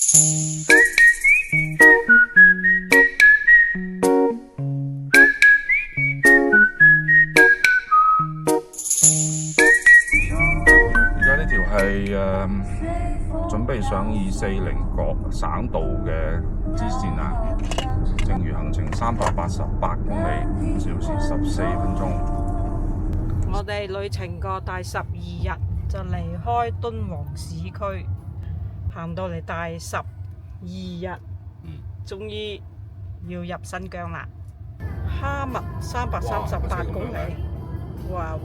而家呢條係準備上240省道嘅支線啊，剩餘行程388公里，5小時14分鐘。我哋旅程個第12日就離開敦煌市區，行到嚟第12日，終於要入新疆啦。哈密338公里，哇！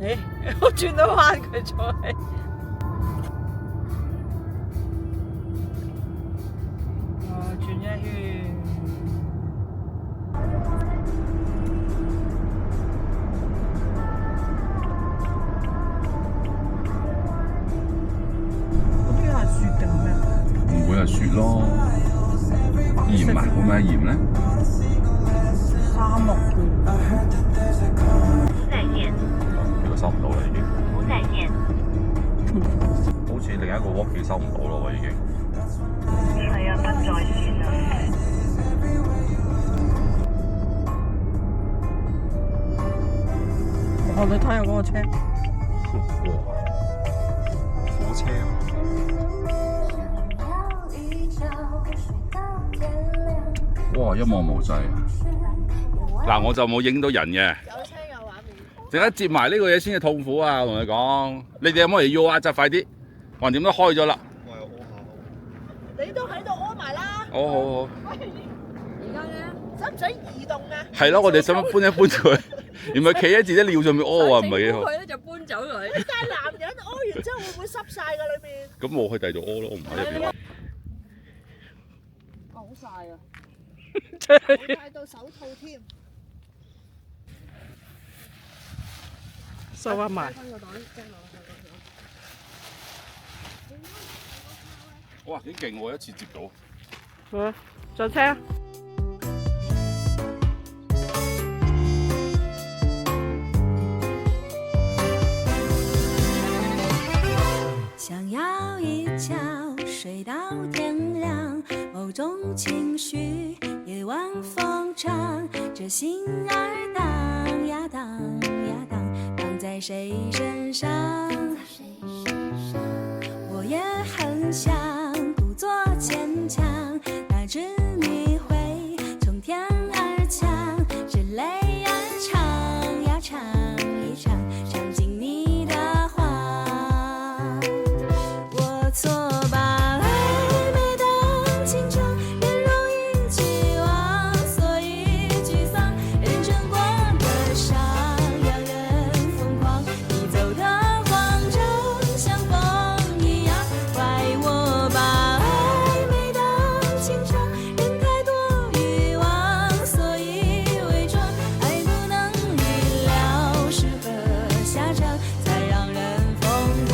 誒，我轉到彎佢咗嚟。轉一圈。嗰啲係雪定咩？唔會係雪咯，鹽啊？會唔會係鹽咧？沙漠再見。呢個收唔到啦，已經。不再見。好似另一個 walkie 收唔到咯喎，已經。係啊，不再見啦。哦，你睇下嗰個車。哇！火車啊！哇！一望無際啊！嗱，我就冇影到人嘅。有車有畫面。陣間接埋呢個嘢先至痛苦啊！我同你講，你哋有冇嚟要啊？就快啲，橫掂都開咗啦。你都喺度屙埋啦。好好好。而家咧，使唔使移動啊？係咯，我哋想搬一搬佢，唔係企喺自己尿上面屙啊，唔係幾好。佢咧就搬走佢。但係男人屙完之後會唔會濕晒㗎裏面？咁我去第二度屙咯，我唔喺入邊。好晒啊！冇戴到手套添。收翻埋。哇！幾勁喎，一次接到。好啊，上車啊！想要一觉睡到天亮，某种情绪夜晚疯长，这心儿荡呀荡呀荡，荡在谁身上？我也很想故作坚强，哪知你会从天而降，这泪儿唱呀唱一唱，唱进你的话。我错把暧昧当情长，人容易期望，所以沮丧，认真过的伤让人疯狂，你走的慌张像风一样，怪我把暧昧当情长，人太多欲望，所以伪装，爱不能预料是何下场，才让人疯狂。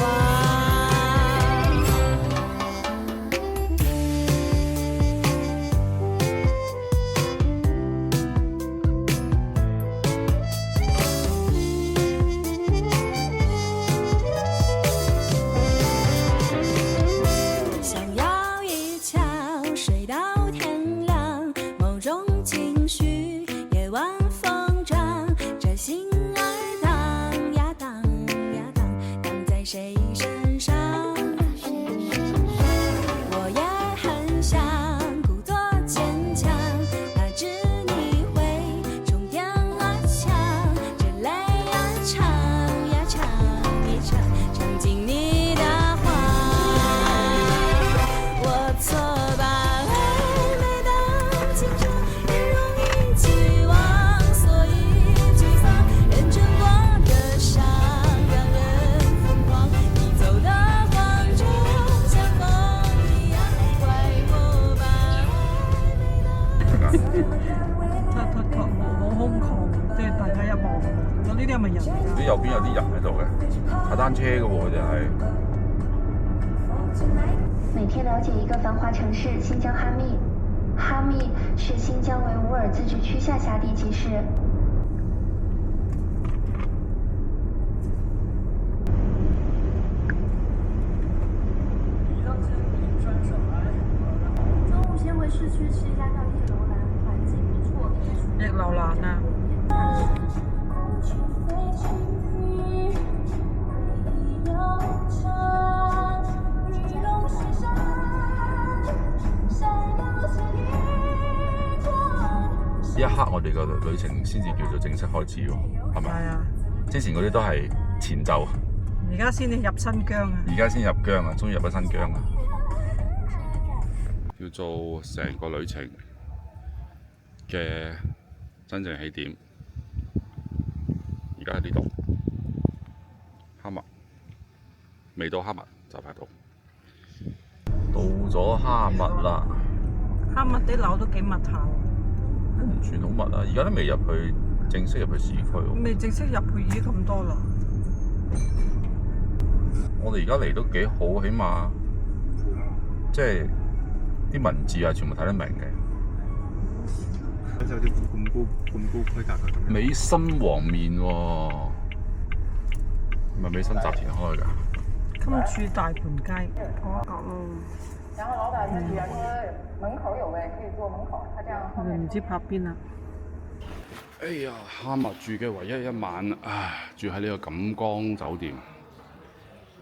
想要一觉睡到天亮，某种情绪夜晚疯长，这心儿荡呀荡呀荡，荡在谁身上？我也很想故作坚强，哪知你会从天而降，这泪儿唱呀唱一唱，唱进你的话。我错把暧昧当情长，人容易期望，所以沮丧，认真过的伤让人疯狂，你走的慌张像风一样，怪我把暧昧當好空曠，即係大家一望，我呢啲係咪人嚟㗎？啲右邊有啲人喺度嘅，踩單車嘅喎，佢哋係。每天了解一个繁华城市新疆哈密。哈密是新疆维吾尔自治区下辖地级市。個旅程先至叫做正式開始喎，係咪？係啊，之前嗰啲都係前奏，而家先至入新疆啊！而家先入疆啊，終於入咗新疆啊！叫做成個旅程嘅真正起點，而家喺呢度，哈密，未到哈密就快到，到咗哈密啦。哈密啲樓都幾密下喎，唔算好密啊！而家都未入去正式入去市區喎。未正式入去已經咁多啦。我哋而家嚟都幾好，起碼即係啲文字啊，全部睇得明嘅。就有啲咁高規格嘅咁樣。美心黃麵喎，係咪美心集團開㗎？金柱大盤雞，嗰一角咯。然後老闆就覺得門口有位可以坐門口，他這樣後面唔知拍邊啊？哎呀，哈密住嘅唯一一晚，住喺呢個錦江酒店，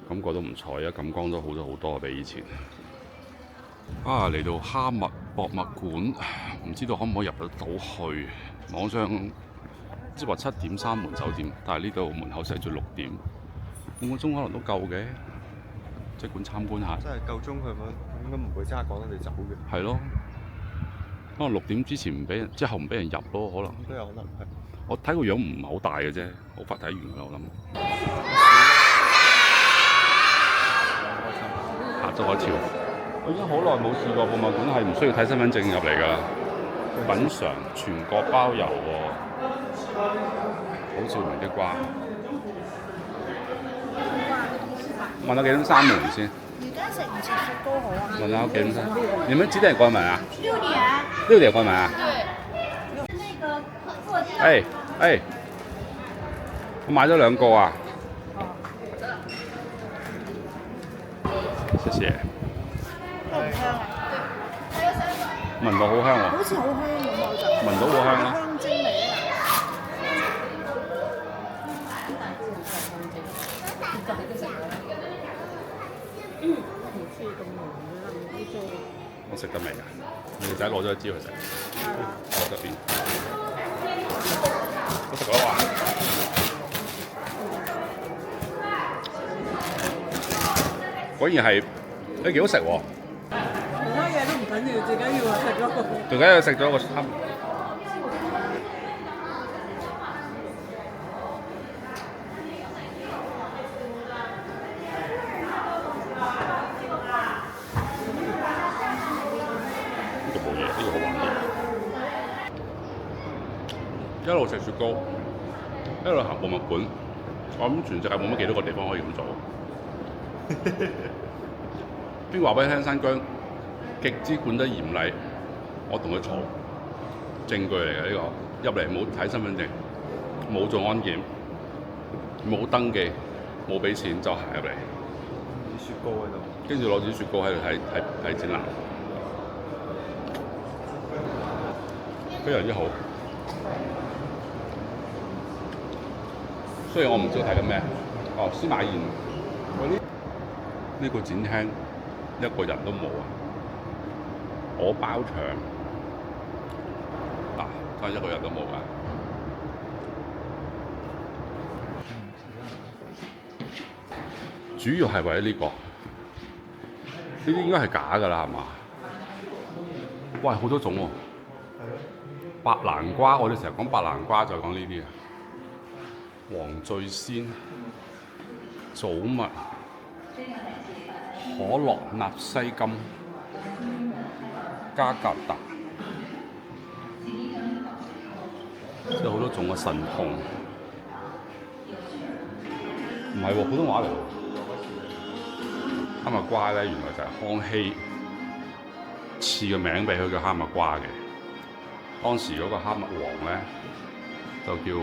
感覺都唔錯。而家錦江都好咗好多比以前。嚟到哈密博物館，唔知道可唔可以入得到去？網上即係話7點閂門酒店，但係呢度門口寫住6點，半個鐘可能都夠嘅，即管參觀下。真係夠鐘佢應該唔會即刻趕得你走嘅。係咯，可能6點之前唔俾人，之後唔俾人入咯，可能。都有可能係。我睇個樣唔係好大嘅啫，好快睇完㗎我諗。嚇咗我一跳！我已經好耐冇試過博物館係唔需要睇身份證入嚟㗎，品嚐全國包郵喎，好少明的瓜。問下幾點閂門先？而家食唔食雪糕好啊？問下幾點閂？你們幾點關門啊6點。 6點關門啊？對。那個坐墊。我買咗2個啊。謝謝。香唔香啊？聞到好香喎。好似好香咁啊！就聞到好香啊！香精嚟啊！我食得未啊？你仔攞咗一支去食，攞得邊？我食咗話，果然係都幾好食喎。其他嘢都唔緊要，最緊要係食咗個。最緊要食咗個參。一路食雪糕，一路行博物館。我諗全世界冇乜幾多個地方可以咁做。邊個話俾你聽？新疆極之管得嚴厲，我同佢嘈，證據嚟嘅呢個。入嚟冇睇身份證，冇做安檢，冇登記，冇俾錢就行入嚟。啲雪糕喺度。跟住攞支雪糕喺度睇展覽，非常之好。雖然我唔知道睇緊咩，司馬懿嗰啲呢個展廳一個人都冇啊！我包場真係一個人都冇啊！主要係為咗呢個，呢啲應該係假㗎啦，係嘛？哇，好多種喎！白蘭瓜，我哋成日講白蘭瓜，就係講呢啲啊。黃醉仙、棗蜜、可樂、納西金、加格達，即係好多種嘅神童。唔係喎，普通話嚟喎。哈密瓜咧，原來就係康熙賜個名俾佢叫哈密瓜嘅。當時嗰個哈密王咧，就叫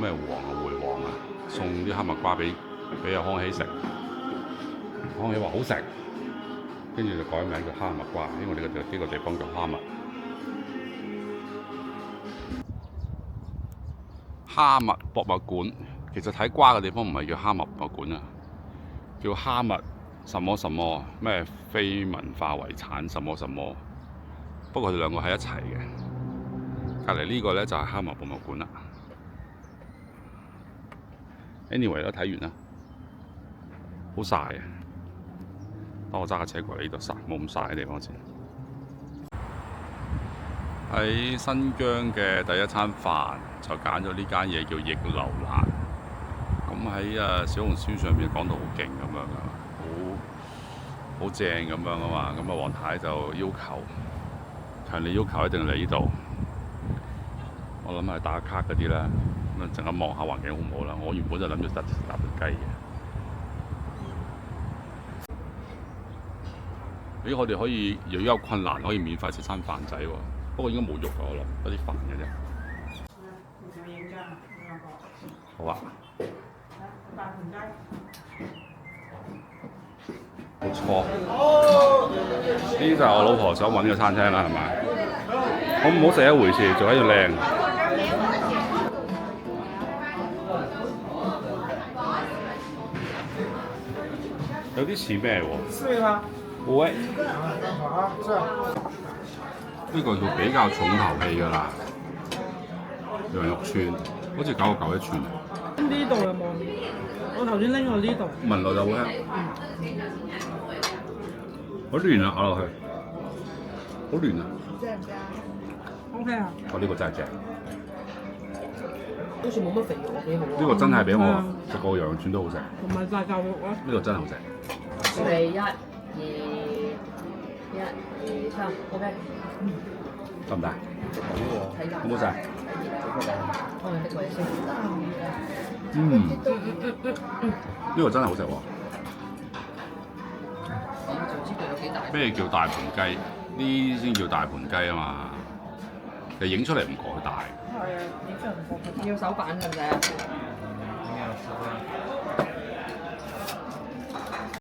咩王啊？回王啊！送啲哈密瓜俾阿康熙食，康熙話好食，跟住就改名叫哈密瓜，因為我哋呢個地方叫哈密。哈密博物館其實睇瓜嘅地方唔係叫哈密博物館啊，叫哈密什麼什麼咩非文化遺產什麼什麼，不過佢哋兩個喺一齊嘅。隔離呢個咧就係哈密博物館啦。Anyway 都睇完啦，好曬啊！當我揸架車過嚟呢度曬，冇咁曬嘅地方先。喺新疆嘅第一餐飯就揀咗呢間嘢叫逆流蘭。咁喺小紅書上面講到好勁咁樣噶，好正咁樣啊嘛。咁啊黃太就要求，強烈要求一定嚟呢度。我諗係打卡嗰啲啦，咁啊陣間望下環境好唔好啦。我原本就諗住搭盤雞嘅。咦，我哋可以如果有困難可以免費食餐飯仔喎，不過應該冇肉啊，我諗得啲飯嘅啫。好啊。冇錯，呢啲就係我老婆想揾嘅餐廳啦，係咪？好唔好食一回事，仲喺度靚。有啲似咩喎？是嗎？喂，呢個叫比較重頭戲㗎啦，羊肉串，好似9.9一串。呢度有冇？我頭先拎過呢度。聞落就好香。好嫩啊，咬落去，好嫩啊。正唔正？OK 啊。哦，呢個真係正。好似冇乜肥肉幾好。呢個真係比我食過羊肉串都好食。同埋大嚿肉啊！呢個真係好食。我哋1、2、3 ，OK。得唔得？好唔好食？我哋拎過嚟先。呢個真係好食喎。就知佢有幾大。咩叫大盤雞？呢啲先叫大盤雞啊嘛。其實影出嚟唔覺佢大。係啊，影出嚟唔覺佢大。要手板嘅啫。